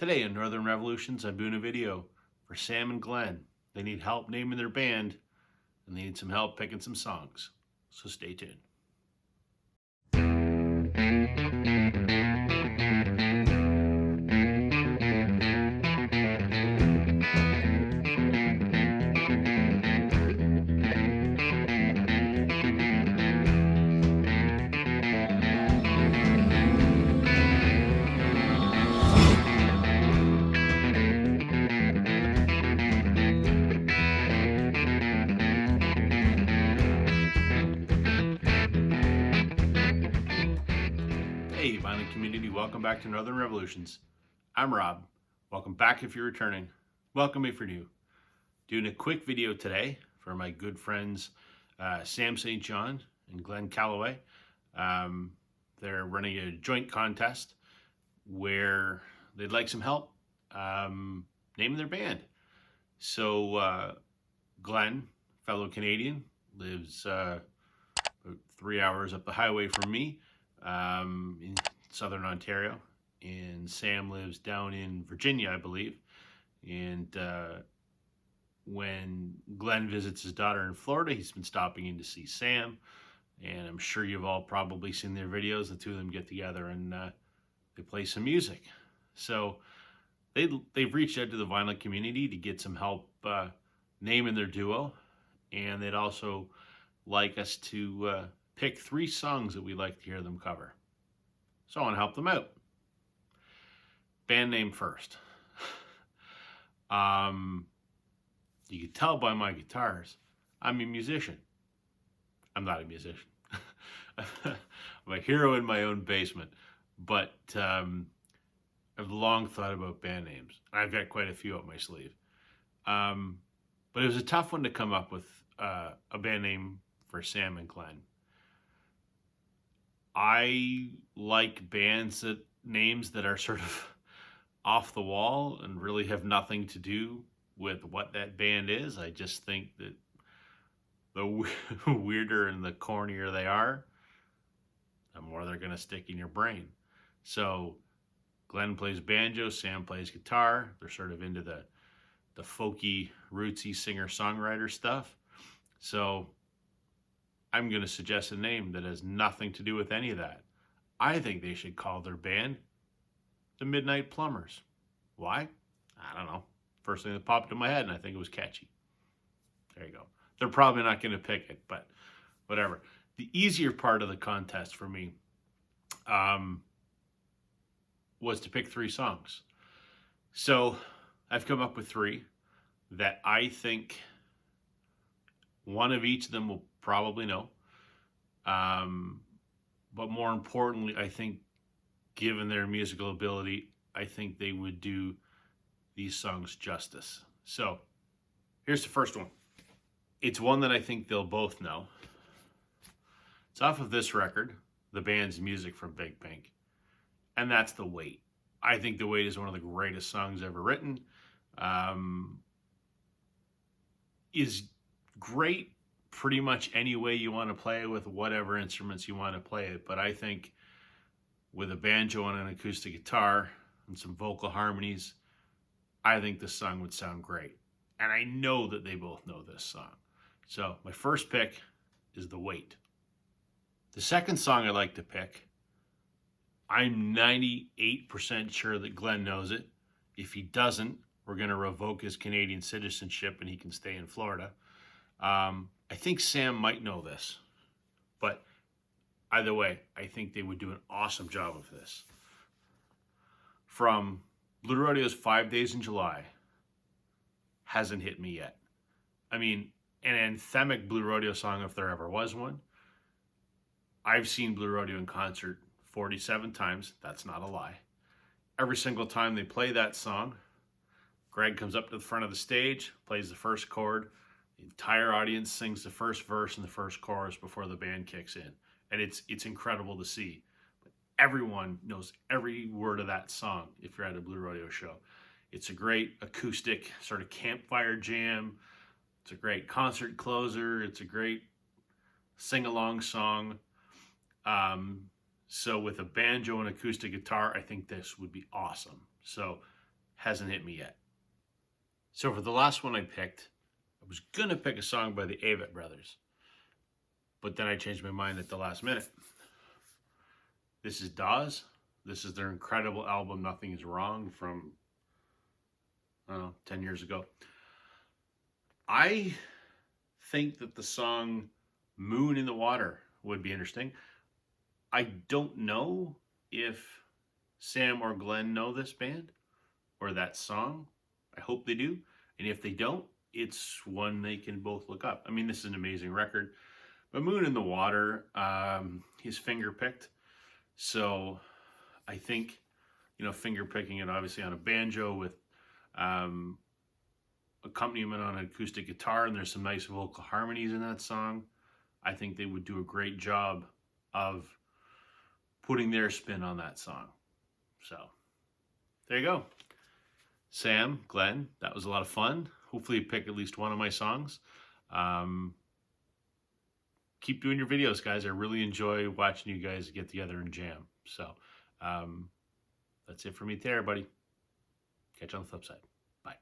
Today in Northern Revolutions, I'm doing a video for Sam and Glen. They need help naming their band, and they need some help picking some songs. So stay tuned. Hey, violent community, welcome back to Northern Revolutions. I'm Rob. Welcome back if you're returning. Welcome if you're new. Doing a quick video today for my good friends Sam St. John and Glen Kellaway. They're running a joint contest where they'd like some help naming their band. So Glen, fellow Canadian, lives about 3 hours up the highway from me. In southern Ontario, and Sam lives down in Virginia, I believe. And when Glen visits his daughter in Florida, he's been stopping in to see Sam. And I'm sure you've all probably seen their videos. The two of them get together and they play some music. So they've reached out to the vinyl community to get some help naming their duo, and they'd also like us to pick 3 songs that we'd like to hear them cover. So I want to help them out. Band name first. You can tell by my guitars, I'm a musician. I'm not a musician. I'm a hero in my own basement. But I've long thought about band names. I've got quite a few up my sleeve. But it was a tough one to come up with a band name for Sam and Glen. I like bands names that are sort of off the wall and really have nothing to do with what that band is. I just think that the weirder and the cornier they are, the more they're going to stick in your brain. So Glen plays banjo, Sam plays guitar. They're sort of into the folky, rootsy singer-songwriter stuff. So I'm going to suggest a name that has nothing to do with any of that. I think they should call their band the Midnight Plumbers. Why? I don't know. First thing that popped in my head, and I think it was catchy. There you go. They're probably not going to pick it, but whatever. The easier part of the contest for me was to pick 3 songs. So I've come up with 3 that I think one of each of them will probably know. But more importantly, I think given their musical ability, I think they would do these songs justice. So here's the first one. It's one that I think they'll both know. It's off of this record, the band's Music from Big Pink, and that's The Wait. I think The Wait is one of the greatest songs ever written. Is great pretty much any way you want to play it with whatever instruments you want to play it. But I think with a banjo and an acoustic guitar and some vocal harmonies, I think this song would sound great. And I know that they both know this song. So my first pick is The Wait. The second song I'd like to pick, I'm 98% sure that Glen knows it. If he doesn't, we're going to revoke his Canadian citizenship and he can stay in Florida. I think Sam might know this, but either way, I think they would do an awesome job of this. From Blue Rodeo's 5 Days in July, hasn't hit me yet. I mean, an anthemic Blue Rodeo song if there ever was one. I've seen Blue Rodeo in concert 47 times. That's not a lie. Every single time they play that song, Greg comes up to the front of the stage, plays the first chord. The entire audience sings the first verse and the first chorus before the band kicks in. And it's incredible to see. But everyone knows every word of that song if you're at a Blue Rodeo show. It's a great acoustic sort of campfire jam. It's a great concert closer. It's a great sing-along song. So with a banjo and acoustic guitar, I think this would be awesome. So hasn't hit me yet. So for the last one I picked, I was going to pick a song by the Avett Brothers, but then I changed my mind at the last minute. This is Dawes. This is their incredible album, Nothing Is Wrong, from 10 years ago. I think that the song Moon in the Water would be interesting. I don't know if Sam or Glen know this band or that song. I hope they do. And if they don't, it's one they can both look up. I mean, this is an amazing record. But Moon in the Water, he's finger picked. So I think, finger picking it obviously on a banjo with accompaniment on an acoustic guitar, and there's some nice vocal harmonies in that song. I think they would do a great job of putting their spin on that song. So there you go. Sam, Glen, that was a lot of fun. Hopefully you pick at least one of my songs. Keep doing your videos, guys. I really enjoy watching you guys get together and jam. So that's it for me there, buddy. Catch you on the flip side. Bye.